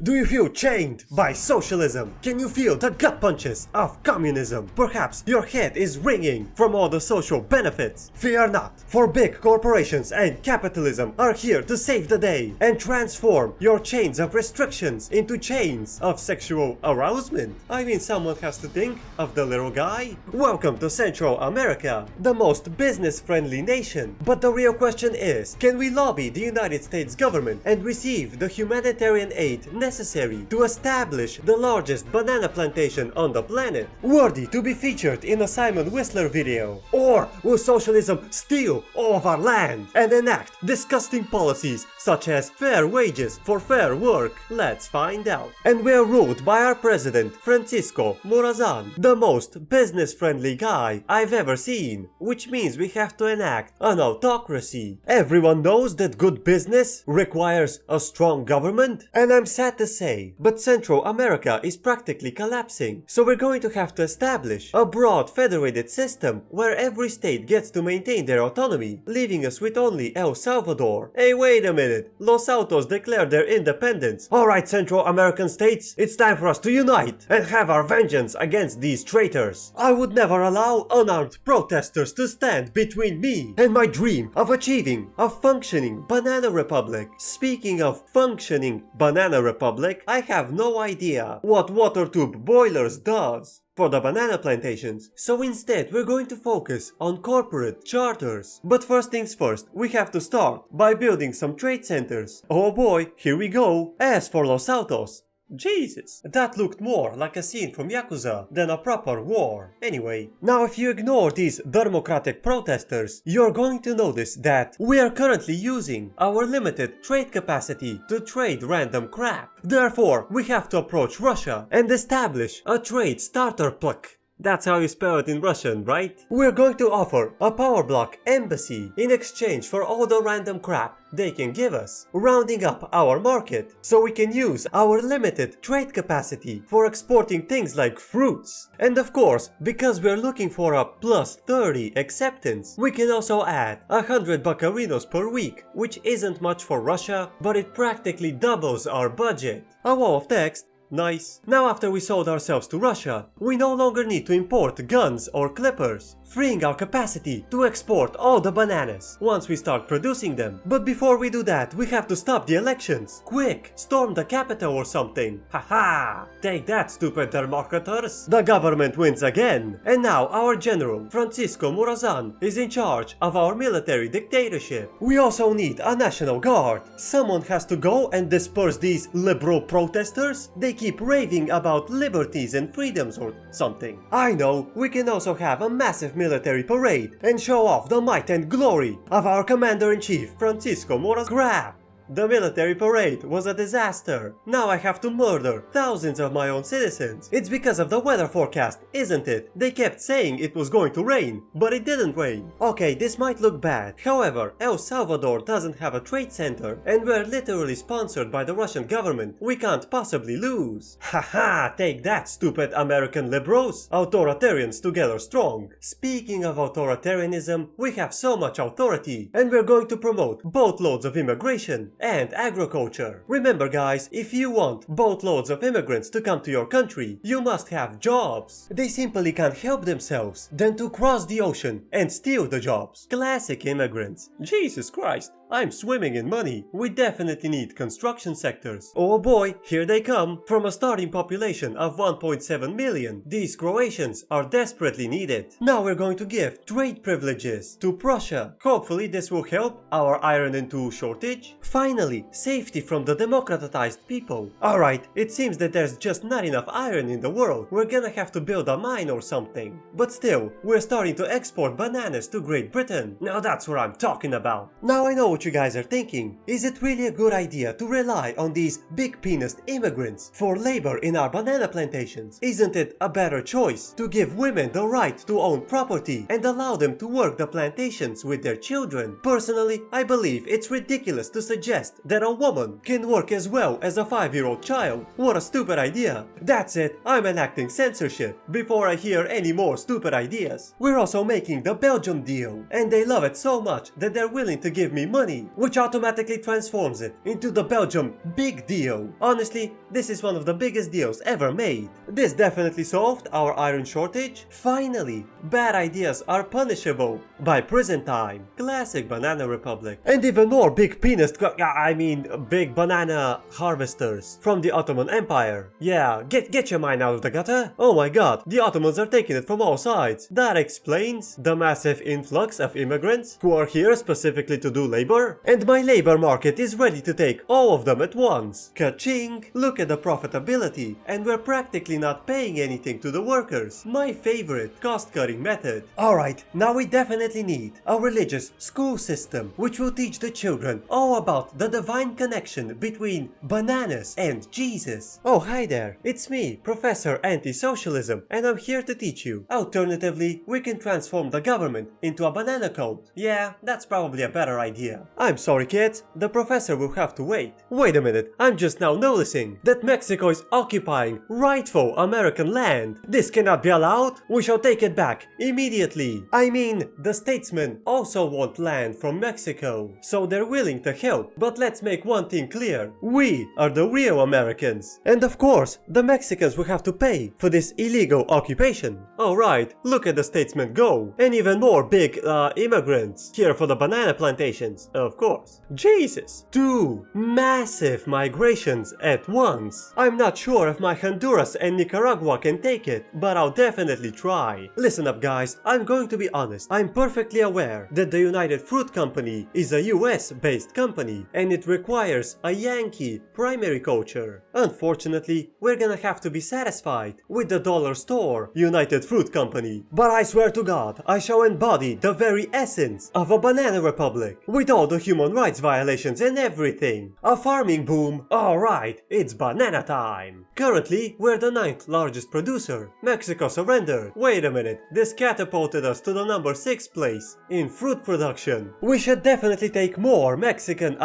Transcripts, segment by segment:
Do you feel chained by socialism? Can you feel the gut punches of communism? Perhaps your head is ringing from all the social benefits. Fear not, for big corporations and capitalism are here to save the day and transform your chains of restrictions into chains of sexual arousement. I mean, someone has to think of the little guy. Welcome to Central America, the most business-friendly nation. But the real question is, can we lobby the United States government and receive the humanitarian aid necessary to establish the largest banana plantation on the planet, worthy to be featured in a Simon Whistler video? Or will socialism steal all of our land and enact disgusting policies such as fair wages for fair work? Let's find out. And we're ruled by our president, Francisco Morazan, the most business-friendly guy I've ever seen, which means we have to enact an autocracy. Everyone knows that good business requires a strong government, and I'm sad to say, but Central America is practically collapsing, so we're going to have to establish a broad federated system where every state gets to maintain their autonomy, leaving us with only El Salvador. Hey, wait a minute, Los Altos declared their independence. Alright, Central American states, it's time for us to unite and have our vengeance against these traitors. I would never allow unarmed protesters to stand between me and my dream of achieving a functioning banana republic. Speaking of functioning banana republic, I have no idea what water tube boilers does for the banana plantations, so instead we're going to focus on corporate charters. But first things first, we have to start by building some trade centers. Oh boy, here we go. As for Los Altos, Jesus, that looked more like a scene from Yakuza than a proper war. Anyway, now if you ignore these democratic protesters, you're going to notice that we are currently using our limited trade capacity to trade random crap. Therefore, we have to approach Russia and establish a trade starter plug. That's how you spell it in Russian, right? We're going to offer a power block embassy in exchange for all the random crap they can give us, rounding up our market so we can use our limited trade capacity for exporting things like fruits. And of course, because we're looking for a plus 30 acceptance, we can also add 100 buccarinos per week, which isn't much for Russia, but it practically doubles our budget. A wall of text. Nice. Now after we sold ourselves to Russia, we no longer need to import guns or clippers, freeing our capacity to export all the bananas once we start producing them. But before we do that, we have to stop the elections. Quick, storm the capital or something. Haha! Take that, stupid democrators. The government wins again. And now our general, Francisco Morazan, is in charge of our military dictatorship. We also need a national guard. Someone has to go and disperse these liberal protesters. They keep raving about liberties and freedoms or something. I know, we can also have a massive military parade and show off the might and glory of our commander-in-chief, Francisco Morazan. Crap! The military parade was a disaster. Now I have to murder thousands of my own citizens. It's because of the weather forecast, isn't it? They kept saying it was going to rain, but it didn't rain. Okay, this might look bad. However, El Salvador doesn't have a trade center, and we're literally sponsored by the Russian government. We can't possibly lose. Haha, take that, stupid American liberals. Authoritarians together strong. Speaking of authoritarianism, we have so much authority, and we're going to promote boatloads of immigration and agriculture. Remember guys, if you want boatloads of immigrants to come to your country, you must have jobs. They simply can't help themselves than to cross the ocean and steal the jobs. Classic immigrants. Jesus Christ, I'm swimming in money. We definitely need construction sectors. Oh boy, here they come. From a starting population of 1.7 million, these Croatians are desperately needed. Now we're going to give trade privileges to Prussia. Hopefully this will help our iron and tool shortage. Finally, safety from the democratized people. Alright, it seems that there's just not enough iron in the world. We're gonna have to build a mine or something. But still, we're starting to export bananas to Great Britain. Now that's what I'm talking about. Now I know what you guys are thinking. Is it really a good idea to rely on these big penis immigrants for labor in our banana plantations? Isn't it a better choice to give women the right to own property and allow them to work the plantations with their children? Personally, I believe it's ridiculous to suggest that a woman can work as well as a 5-year-old child. What a stupid idea. That's it, I'm enacting censorship before I hear any more stupid ideas. We're also making the Belgium deal, and they love it so much that they're willing to give me money money, which automatically transforms it into the Belgium big deal. Honestly, this is one of the biggest deals ever made. This definitely solved our iron shortage. Finally, bad ideas are punishable by prison time. Classic Banana Republic. And even more big penis, big banana harvesters from the Ottoman Empire. Yeah, get your mind out of the gutter. Oh my god, the Ottomans are taking it from all sides. That explains the massive influx of immigrants who are here specifically to do labor. And my labor market is ready to take all of them at once. Ka-ching! Look at the profitability, and we're practically not paying anything to the workers. My favorite cost-cutting method. Alright, now we definitely need a religious school system which will teach the children all about the divine connection between bananas and Jesus. Oh, hi there, it's me, Professor Anti-Socialism, and I'm here to teach you. Alternatively, we can transform the government into a banana cult. Yeah, that's probably a better idea. I'm sorry kids, the professor will have to wait. Wait a minute, I'm just now noticing that Mexico is occupying rightful American land. This cannot be allowed. We shall take it back immediately. I mean, the statesmen also want land from Mexico, so they're willing to help. But let's make one thing clear. We are the real Americans. And of course, the Mexicans will have to pay for this illegal occupation. Alright, look at the statesmen go. And even more big immigrants here for the banana plantations, of course. Jesus! 2 massive migrations at once. I'm not sure if my Honduras and Nicaragua can take it, but I'll definitely try. Listen up guys, I'm going to be honest. I'm perfectly aware that the United Fruit Company is a US-based company and it requires a Yankee primary culture. Unfortunately, we're gonna have to be satisfied with the dollar store United Fruit Company. But I swear to God, I shall embody the very essence of a banana republic with all the human rights violations and everything. A farming boom. Alright, it's banana time. Currently, we're the 9th largest producer. Mexico surrendered. Wait a minute, this catapulted us to the number 6th place in fruit production. We should definitely take more Mexican,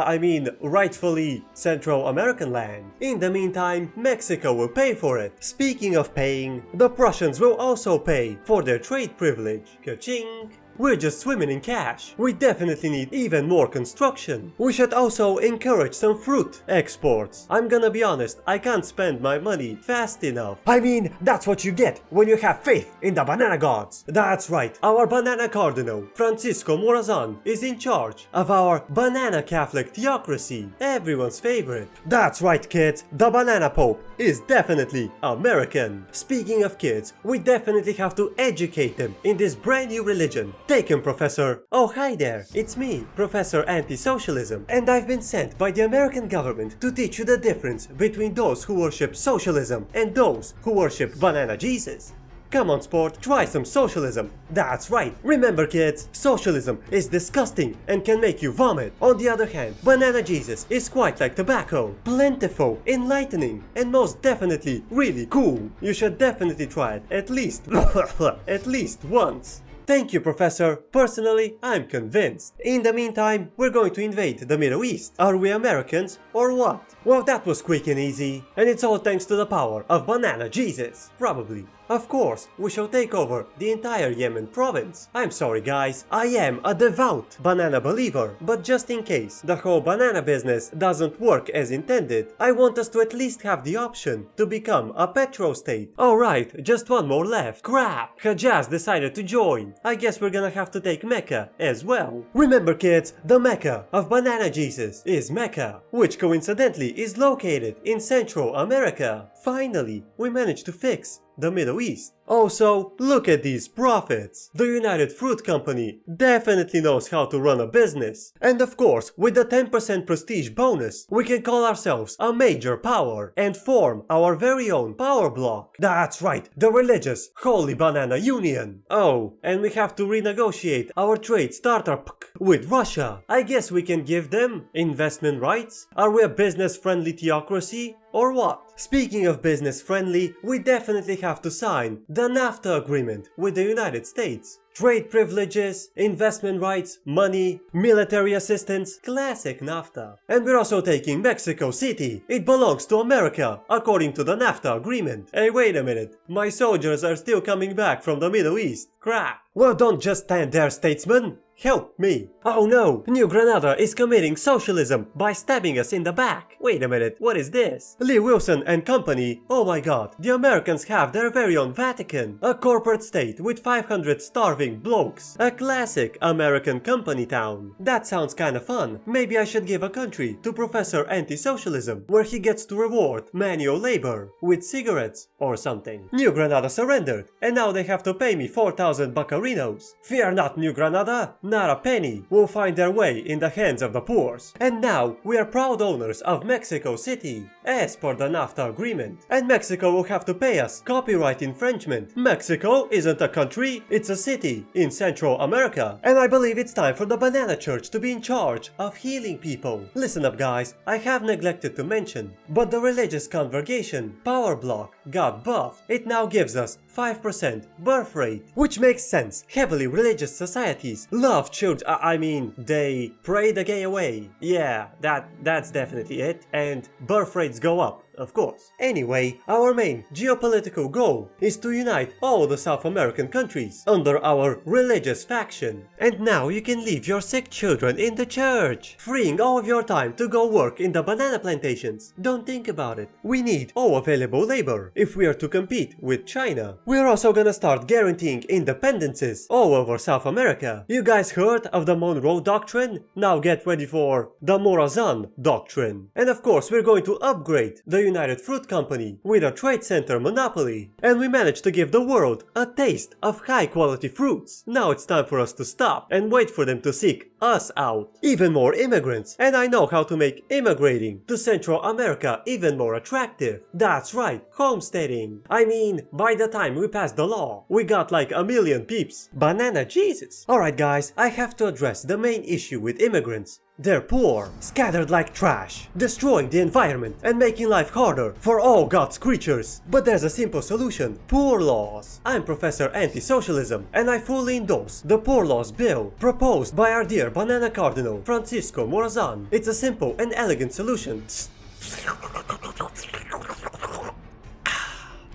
rightfully Central American land. In the meantime, Mexico will pay for it. Speaking of paying, the Prussians will also pay for their trade privilege. Ka-ching! We're just swimming in cash. We definitely need even more construction. We should also encourage some fruit exports. I'm gonna be honest, I can't spend my money fast enough. I mean, that's what you get when you have faith in the banana gods. That's right, our banana cardinal, Francisco Morazan, is in charge of our banana Catholic theocracy, everyone's favorite. That's right kids, the banana pope is definitely American. Speaking of kids, we definitely have to educate them in this brand new religion. Take him, Professor. Oh, hi there. It's me, Professor Anti-Socialism, and I've been sent by the American government to teach you the difference between those who worship socialism and those who worship Banana Jesus. Come on, sport, try some socialism. That's right. Remember, kids, socialism is disgusting and can make you vomit. On the other hand, Banana Jesus is quite like tobacco. Plentiful, enlightening, and most definitely really cool. You should definitely try it at least once. Thank you, Professor. Personally, I'm convinced. In the meantime, we're going to invade the Middle East. Are we Americans or what? Well, that was quick and easy. And it's all thanks to the power of Banana Jesus. Probably. Of course, we shall take over the entire Yemen province. I'm sorry guys, I am a devout banana believer, but just in case the whole banana business doesn't work as intended, I want us to at least have the option to become a petrostate. Alright, just one more left. Crap! Hejaz decided to join. I guess we're gonna have to take Mecca as well. Remember kids, the Mecca of Banana Jesus is Mecca, which coincidentally is located in Central America. Finally, we managed to fix the Middle East. Also, look at these profits. The United Fruit Company definitely knows how to run a business. And of course, with the 10% prestige bonus, we can call ourselves a major power and form our very own power block. That's right, the religious Holy Banana Union. Oh, and we have to renegotiate our trade startup with Russia. I guess we can give them investment rights? Are we a business-friendly theocracy? Or what? Speaking of business friendly, we definitely have to sign the NAFTA agreement with the United States. Trade privileges, investment rights, money, military assistance, classic NAFTA. And we're also taking Mexico City. It belongs to America, according to the NAFTA agreement. Hey, wait a minute. My soldiers are still coming back from the Middle East. Crap. Well, don't just stand there, statesman. help me. Oh no, New Granada is committing socialism by stabbing us in the back. Wait a minute, what is this? Lee Wilson and company, oh my god, the Americans have their very own Vatican. A corporate state with 500 starving blokes. A classic American company town. That sounds kinda fun. Maybe I should give a country to Professor Anti-Socialism, where he gets to reward manual labor with cigarettes or something. New Granada surrendered, and now they have to pay me 4,000 buccarinos. Fear not, New Granada, not a penny will find their way in the hands of the poor. And now we are proud owners of Mexico City, as per the NAFTA agreement. And Mexico will have to pay us copyright infringement. Mexico isn't a country, it's a city in Central America. And I believe it's time for the Banana Church to be in charge of healing people. Listen up guys, I have neglected to mention, but the religious congregation, Power Block, got buffed. It now gives us 5% birth rate, which makes sense. Heavily religious societies love children, I mean, they pray the gay away. Yeah, that's definitely it. And birth rates go up, of course. Anyway, our main geopolitical goal is to unite all the South American countries under our religious faction. And now you can leave your sick children in the church, freeing all of your time to go work in the banana plantations. Don't think about it. We need all available labor if we are to compete with China. We're also gonna start guaranteeing independences all over South America. You guys heard of the Monroe Doctrine? Now get ready for the Morazan Doctrine. And of course we're going to upgrade the United Fruit Company with a trade center monopoly. And we managed to give the world a taste of high quality fruits. Now it's time for us to stop and wait for them to seek us out. Even more immigrants. And I know how to make immigrating to Central America even more attractive. That's right, homesteading. I mean, by the time we passed the law, we got like 1 million peeps. Banana Jesus. Alright guys, I have to address the main issue with immigrants. They're poor, scattered like trash, destroying the environment and making life harder for all God's creatures. But there's a simple solution: poor laws. I'm Professor Anti-Socialism, and I fully endorse the Poor Laws Bill proposed by our dear Banana Cardinal Francisco Morazan. It's a simple and elegant solution.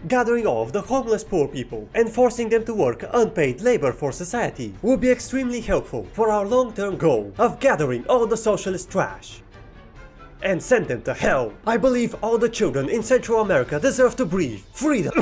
Gathering all of the homeless poor people and forcing them to work unpaid labor for society will be extremely helpful for our long-term goal of gathering all the socialist trash and send them to hell. I believe all the children in Central America deserve to breathe freedom.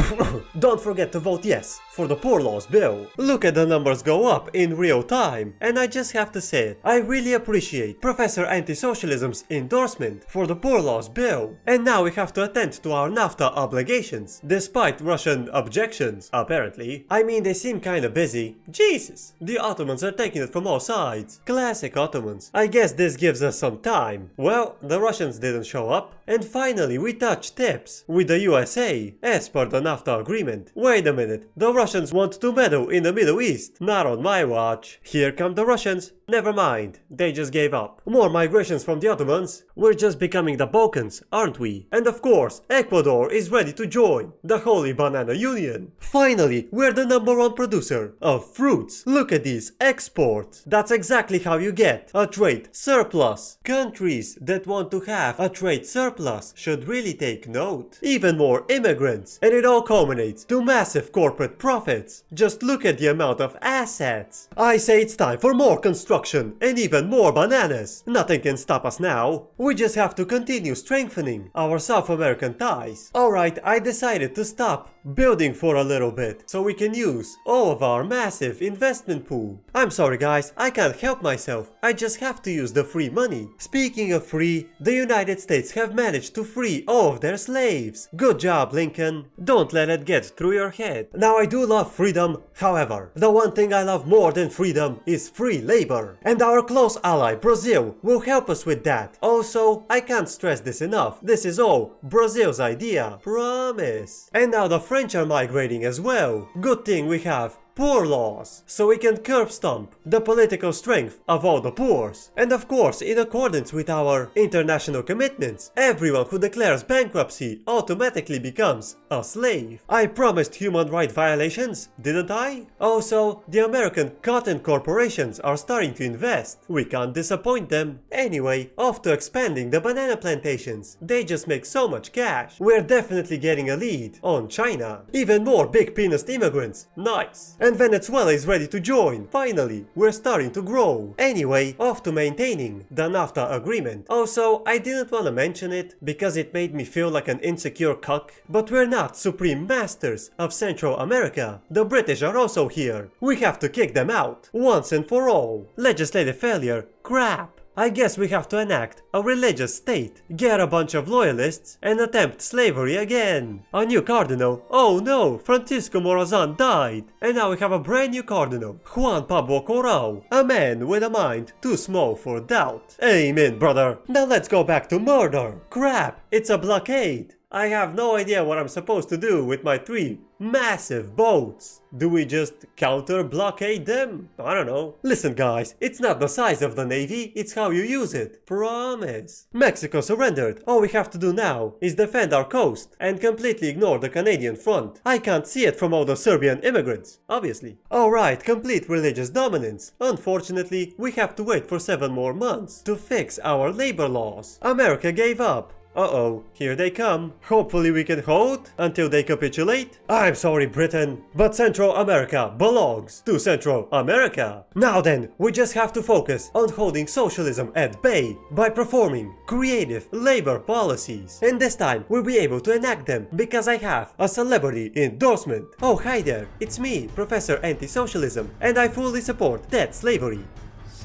Don't forget to vote yes for the Poor Laws Bill. Look at the numbers go up in real time, and I just have to say it, I really appreciate Professor Anti-Socialism's endorsement for the Poor Laws Bill. And now we have to attend to our NAFTA obligations, despite Russian objections, apparently. I mean, they seem kinda busy. Jesus, the Ottomans are taking it from all sides. Classic Ottomans. I guess this gives us some time. Well, the Russians didn't show up. And finally we touched tips with the USA, as per the NAFTA agreement. Wait a minute, the Russians want to meddle in the Middle East. Not on my watch. Here come the Russians. Never mind, they just gave up. More migrations from the Ottomans. We're just becoming the Balkans, aren't we? And of course, Ecuador is ready to join the Holy Banana Union. Finally, we're the #1 producer of fruits. Look at these exports. That's exactly how you get a trade surplus. Countries that want to have a trade surplus should really take note. Even more immigrants. And it all culminates to massive corporate profits. Just look at the amount of assets. I say it's time for more construction and even more bananas. Nothing can stop us now. We just have to continue strengthening our South American ties. Alright, I decided to stop building for a little bit so we can use all of our massive investment pool. I'm sorry guys, I can't help myself. I just have to use the free money. Speaking of free, the United States have managed to free all of their slaves. Good job, Lincoln. Don't let it get through your head. Now I do love freedom, however, the one thing I love more than freedom is free labor. And our close ally Brazil will help us with that. Also, I can't stress this enough, this is all Brazil's idea. Promise. And now the French are migrating as well. Good thing we have poor laws, so we can curb stomp the political strength of all the poors. And of course, in accordance with our international commitments, everyone who declares bankruptcy automatically becomes a slave. I promised human rights violations, didn't I? Also, the American cotton corporations are starting to invest. We can't disappoint them. Anyway, off to expanding the banana plantations. They just make so much cash. We're definitely getting a lead on China. Even more big penis immigrants. Nice. And Venezuela is ready to join. Finally, we're starting to grow. Anyway, off to maintaining the NAFTA agreement. Also, I didn't want to mention it because it made me feel like an insecure cuck, but we're not supreme masters of Central America. The British are also here. We have to kick them out, once and for all. Legislative failure? Crap. I guess we have to enact a religious state, get a bunch of loyalists, and attempt slavery again. A new cardinal. Oh no, Francisco Morazan died. And now we have a brand new cardinal, Juan Pablo Corral, a man with a mind too small for doubt. Amen, brother. Now let's go back to murder. Crap, it's a blockade. I have no idea what I'm supposed to do with my 3 massive boats. Do we just counter-blockade them? I don't know. Listen guys, it's not the size of the navy, it's how you use it. Promise. Mexico surrendered. All we have to do now is defend our coast and completely ignore the Canadian front. I can't see it from all the Serbian immigrants, obviously. Alright, complete religious dominance. Unfortunately, we have to wait for 7 more months to fix our labor laws. America gave up. Uh-oh, here they come. Hopefully we can hold until they capitulate. I'm sorry, Britain, but Central America belongs to Central America. Now then, we just have to focus on holding socialism at bay by performing creative labor policies. And this time, we'll be able to enact them because I have a celebrity endorsement. Oh, hi there, it's me, Professor Anti-Socialism, and I fully support debt slavery.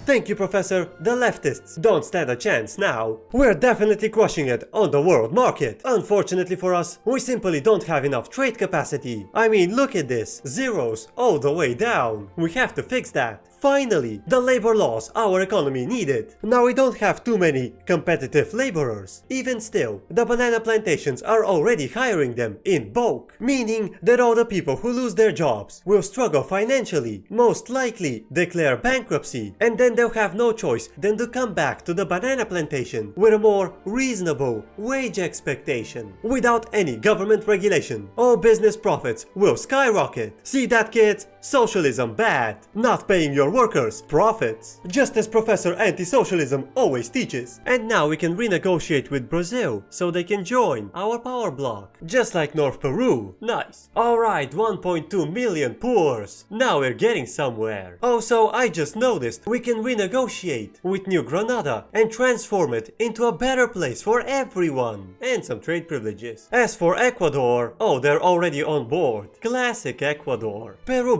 Thank you, Professor. The leftists don't stand a chance now. We're definitely crushing it on the world market. Unfortunately for us, we simply don't have enough trade capacity. I mean, look at this. Zeros all the way down. We have to fix that. Finally, the labor laws our economy needed. Now we don't have too many competitive laborers. Even still, the banana plantations are already hiring them in bulk, meaning that all the people who lose their jobs will struggle financially, most likely declare bankruptcy, and then they'll have no choice than to come back to the banana plantation with a more reasonable wage expectation. Without any government regulation, all business profits will skyrocket. See that, kids? Socialism bad. Not paying your workers profits. Just as Professor Anti-Socialism always teaches. And now we can renegotiate with Brazil so they can join our power bloc. Just like North Peru. Nice. Alright, 1.2 million poors. Now we're getting somewhere. Also, I just noticed we can renegotiate with New Granada and transform it into a better place for everyone. And some trade privileges. As for Ecuador, oh, they're already on board. Classic Ecuador.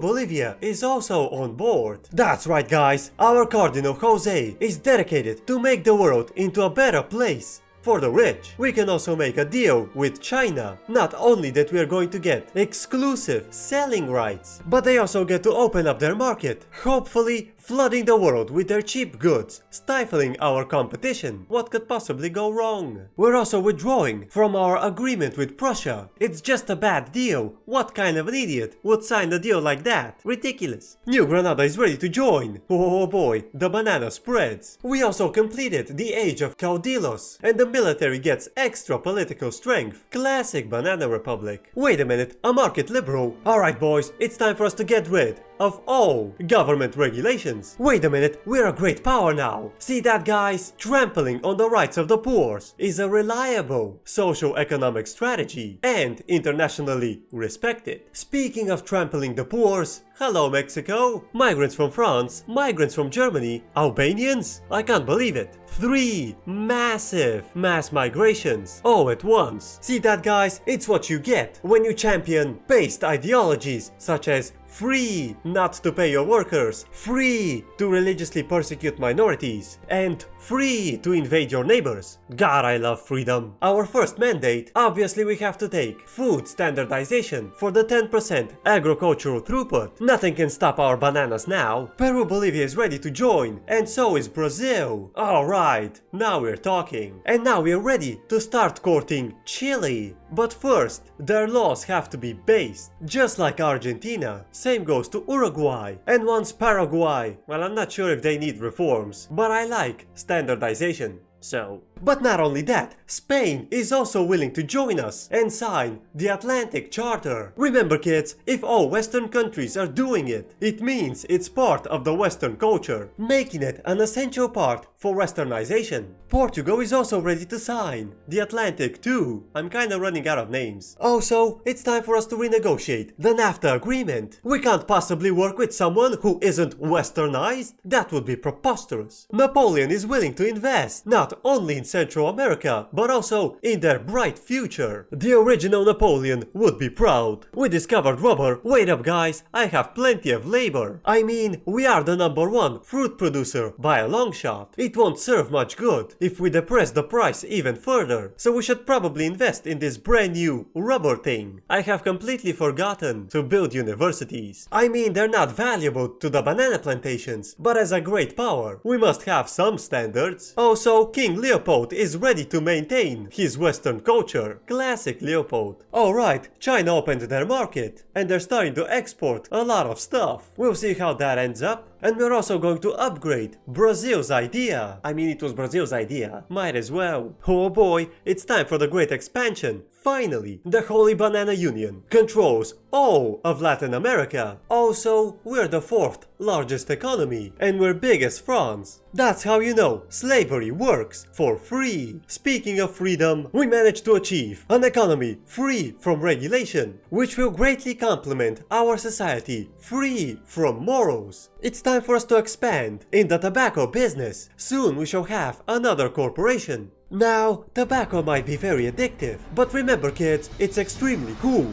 Bolivia is also on board. That's right, guys. Our Cardinal Jose is dedicated to make the world into a better place. For the rich, we can also make a deal with China. Not only that we are going to get exclusive selling rights, but they also get to open up their market, hopefully flooding the world with their cheap goods, stifling our competition. What could possibly go wrong? We're also withdrawing from our agreement with Prussia. It's just a bad deal. What kind of an idiot would sign a deal like that? Ridiculous. New Granada is ready to join. Oh boy, the banana spreads. We also completed the age of Caudillos, and the military gets extra political strength. Classic banana republic. Wait a minute, a market liberal. Alright boys, it's time for us to get rid of all government regulations. Wait a minute, we're a great power now. See that, guys? Trampling on the rights of the poor is a reliable socio-economic strategy and internationally respected. Speaking of trampling the poor, hello Mexico, migrants from France, migrants from Germany, Albanians? I can't believe it. 3 massive mass migrations all at once. See that, guys? It's what you get when you champion based ideologies such as free not to pay your workers, free to religiously persecute minorities, and free to invade your neighbors. God, I love freedom. Our first mandate, obviously we have to take food standardization for the 10% agricultural throughput. Nothing can stop our bananas now. Peru, Bolivia is ready to join, and so is Brazil. Alright, now we're talking. And now we're ready to start courting Chile. But first, their laws have to be based, just like Argentina. Same goes to Uruguay, and once Paraguay. Well, I'm not sure if they need reforms, but I like standardization. So, But not only that, Spain is also willing to join us and sign the Atlantic Charter. Remember kids, if all Western countries are doing it, it means it's part of the Western culture, making it an essential part for Westernization. Portugal is also ready to sign the Atlantic too. I'm kinda running out of names. Also, it's time for us to renegotiate the NAFTA agreement. We can't possibly work with someone who isn't Westernized. That would be preposterous. Napoleon is willing to invest, not only in Central America, but also in their bright future. The original Napoleon would be proud. We discovered rubber. Wait up guys, I have plenty of labor. I mean, we are the #1 fruit producer by a long shot. It won't serve much good if we depress the price even further, so we should probably invest in this brand new rubber thing. I have completely forgotten to build universities. I mean, they're not valuable to the banana plantations, but as a great power, we must have some standards. Also, King Leopold is ready to maintain his Western culture. Classic Leopold. Alright, China opened their market, and they're starting to export a lot of stuff. We'll see how that ends up. And we're also going to upgrade Brazil's idea. I mean, it was Brazil's idea. Might as well. Oh boy, it's time for the great expansion. Finally, the Holy Banana Union controls all of Latin America. Also, we're the 4th largest economy, and we're big as France. That's how you know slavery works for free. Speaking of freedom, we managed to achieve an economy free from regulation, which will greatly complement our society free from morals. It's time for us to expand in the tobacco business. Soon we shall have another corporation. Now, tobacco might be very addictive, but remember kids, it's extremely cool.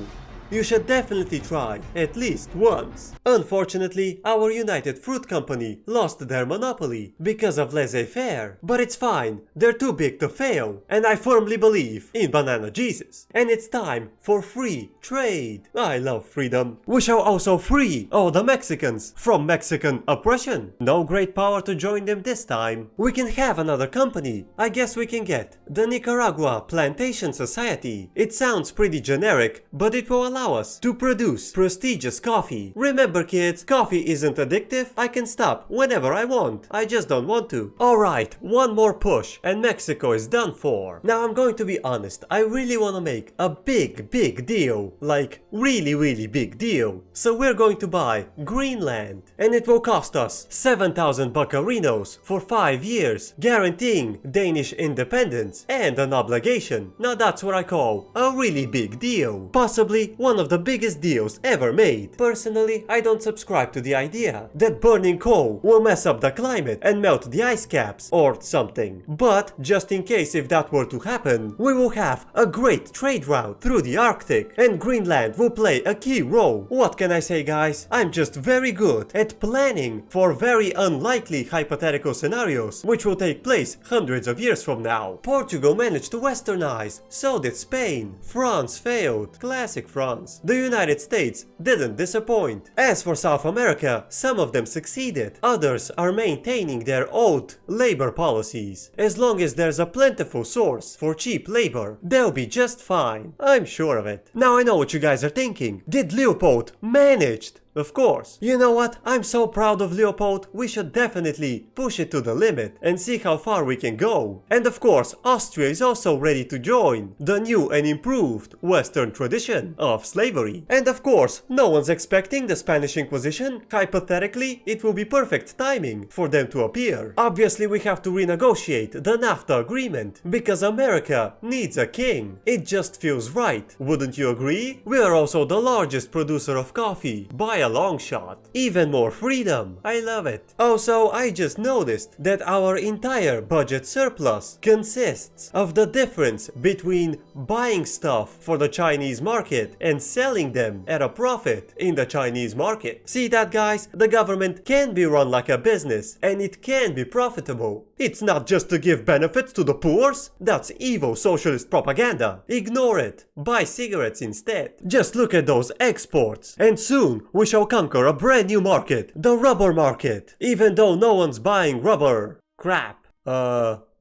You should definitely try, at least once. Unfortunately, our United Fruit Company lost their monopoly because of laissez-faire. But it's fine, they're too big to fail, and I firmly believe in Banana Jesus. And it's time for free trade. I love freedom. We shall also free all the Mexicans from Mexican oppression. No great power to join them this time. We can have another company. I guess we can get the Nicaragua Plantation Society. It sounds pretty generic, but it will allow us to produce prestigious coffee. Remember kids, coffee isn't addictive. I can stop whenever I want. I just don't want to. Alright, one more push and Mexico is done for. Now I'm going to be honest, I really want to make a big deal. Like really big deal. So we're going to buy Greenland, and it will cost us 7,000 buccarinos for 5 years, guaranteeing Danish independence and an obligation. Now that's what I call a really big deal. Possibly one of the biggest deals ever made. Personally, I don't subscribe to the idea that burning coal will mess up the climate and melt the ice caps or something. But just in case if that were to happen, we will have a great trade route through the Arctic, and Greenland will play a key role. What can I say guys? I'm just very good at planning for very unlikely hypothetical scenarios which will take place hundreds of years from now. Portugal managed to westernize, so did Spain. France failed. Classic France. The United States didn't disappoint. As for South America, some of them succeeded. Others are maintaining their old labor policies. As long as there's a plentiful source for cheap labor, they'll be just fine. I'm sure of it. Now I know what you guys are thinking. Did Leopold managed? Of course. You know what? I'm so proud of Leopold, we should definitely push it to the limit and see how far we can go. And of course, Austria is also ready to join the new and improved Western tradition of slavery. And of course, no one's expecting the Spanish Inquisition. Hypothetically, it will be perfect timing for them to appear. Obviously, we have to renegotiate the NAFTA agreement because America needs a king. It just feels right. Wouldn't you agree? We are also the largest producer of coffee by a long shot. Even more freedom. I love it. Also, I just noticed that our entire budget surplus consists of the difference between buying stuff for the Chinese market and selling them at a profit in the Chinese market. See that guys? The government can be run like a business and it can be profitable. It's not just to give benefits to the poor. That's evil socialist propaganda. Ignore it. Buy cigarettes instead. Just look at those exports. And soon we shall conquer a brand new market. The rubber market. Even though no one's buying rubber. Crap.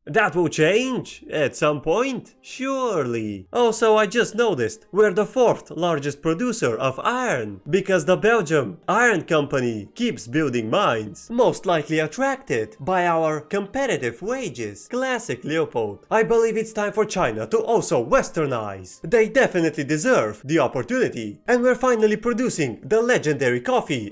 That will change at some point, surely. Also, I just noticed we're the fourth largest producer of iron because the Belgium Iron Company keeps building mines, most likely attracted by our competitive wages. Classic Leopold. I believe it's time for China to also westernize. They definitely deserve the opportunity. And we're finally producing the legendary coffee,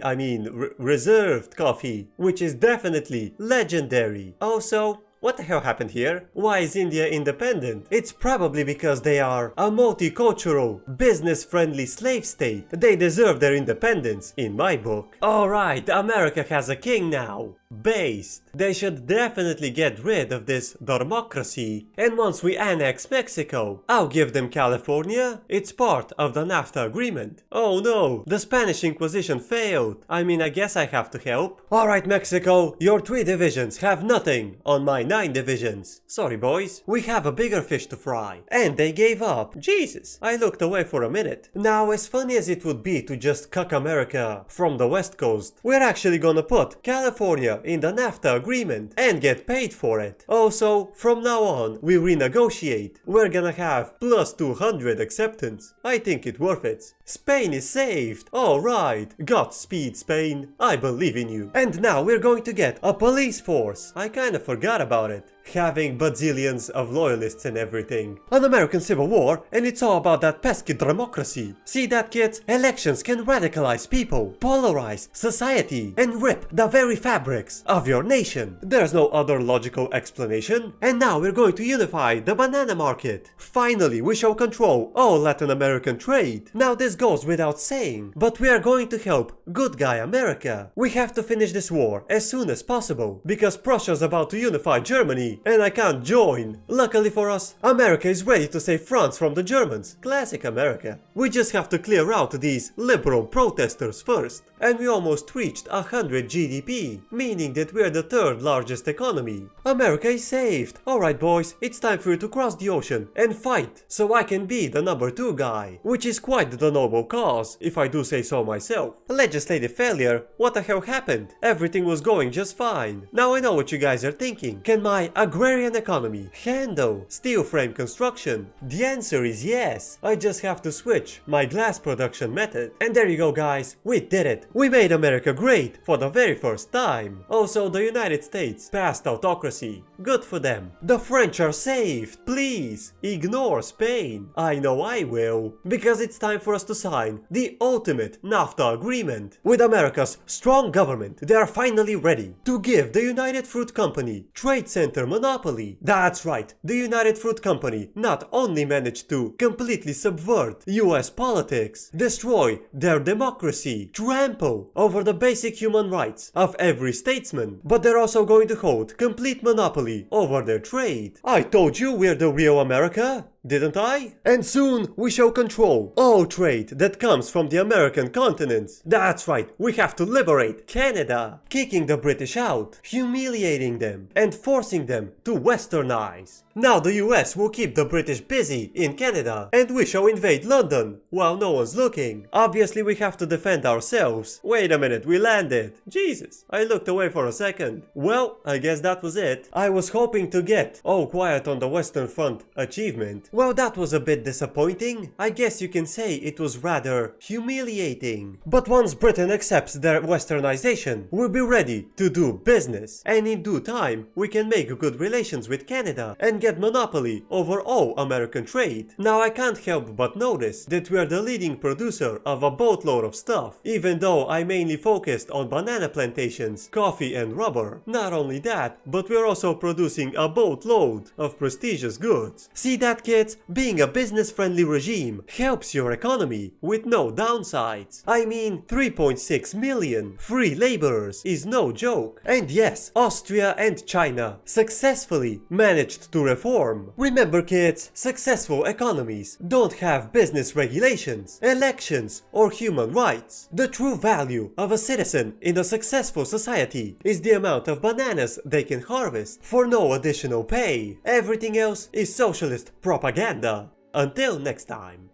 reserved coffee, which is definitely legendary. Also, what the hell happened here? Why is India independent? It's probably because they are a multicultural, business-friendly slave state. They deserve their independence, in my book. Alright, America has a king now. Based. They should definitely get rid of this democracy. And once we annex Mexico, I'll give them California. It's part of the NAFTA agreement. Oh no, the Spanish Inquisition failed. I guess I have to help. Alright Mexico, your 3 divisions have nothing on my 9 divisions. Sorry boys, we have a bigger fish to fry. And they gave up. Jesus, I looked away for a minute. Now, as funny as it would be to just cuck America from the West Coast, we're actually gonna put California in the NAFTA agreement and get paid for it. Also, from now on, we renegotiate. We're gonna have plus 200 acceptance. I think it's worth it. Spain is saved. Alright, Godspeed Spain. I believe in you. And now we're going to get a police force. I kinda forgot about it. Having bazillions of loyalists and everything. An American Civil War, and it's all about that pesky democracy. See that, kids? Elections can radicalize people, polarize society, and rip the very fabrics of your nation. There's no other logical explanation. And now we're going to unify the banana market. Finally, we shall control all Latin American trade. Now this goes without saying, but we are going to help good guy America. We have to finish this war as soon as possible, because Prussia's about to unify Germany and I can't join. Luckily for us, America is ready to save France from the Germans. Classic America. We just have to clear out these liberal protesters first. And we almost reached 100 GDP, meaning that we're the 3rd largest economy. America is saved. Alright boys, it's time for you to cross the ocean and fight, so I can be the number 2 guy. Which is quite the noble cause, if I do say so myself. Legislative failure? What the hell happened? Everything was going just fine. Now I know what you guys are thinking. Can my agrarian economy handle steel frame construction? The answer is yes. I just have to switch my glass production method. And there you go guys, we did it. We made America great for the very first time. Also, the United States passed autocracy. Good for them. The French are saved. Please, ignore Spain. I know I will. Because it's time for us to sign the ultimate NAFTA agreement. With America's strong government, they are finally ready to give the United Fruit Company trade center monopoly. That's right, the United Fruit Company not only managed to completely subvert US politics, destroy their democracy, trample over the basic human rights of every statesman, but they're also going to hold complete monopoly over their trade. I told you we're the real America, didn't I? And soon we shall control all trade that comes from the American continent. That's right, we have to liberate Canada, kicking the British out, humiliating them, and forcing them to westernize. Now the US will keep the British busy in Canada, and we shall invade London while no one's looking. Obviously we have to defend ourselves. Wait a minute, we landed. Jesus, I looked away for a second. Well, I guess that was it. I was hoping to get All Quiet on the Western Front achievement. Well, that was a bit disappointing. I guess you can say it was rather humiliating. But once Britain accepts their westernization, we'll be ready to do business. And in due time, we can make good relations with Canada and get monopoly over all American trade. Now I can't help but notice that we are the leading producer of a boatload of stuff, even though I mainly focused on banana plantations, coffee and rubber. Not only that, but we're also producing a boatload of prestigious goods. See that, kids? Being a business-friendly regime helps your economy with no downsides. 3.6 million free laborers is no joke. And yes, Austria and China successfully managed to reform. Remember kids, successful economies don't have business regulations, elections, or human rights. The true value of a citizen in a successful society is the amount of bananas they can harvest for no additional pay. Everything else is socialist propaganda. Until next time.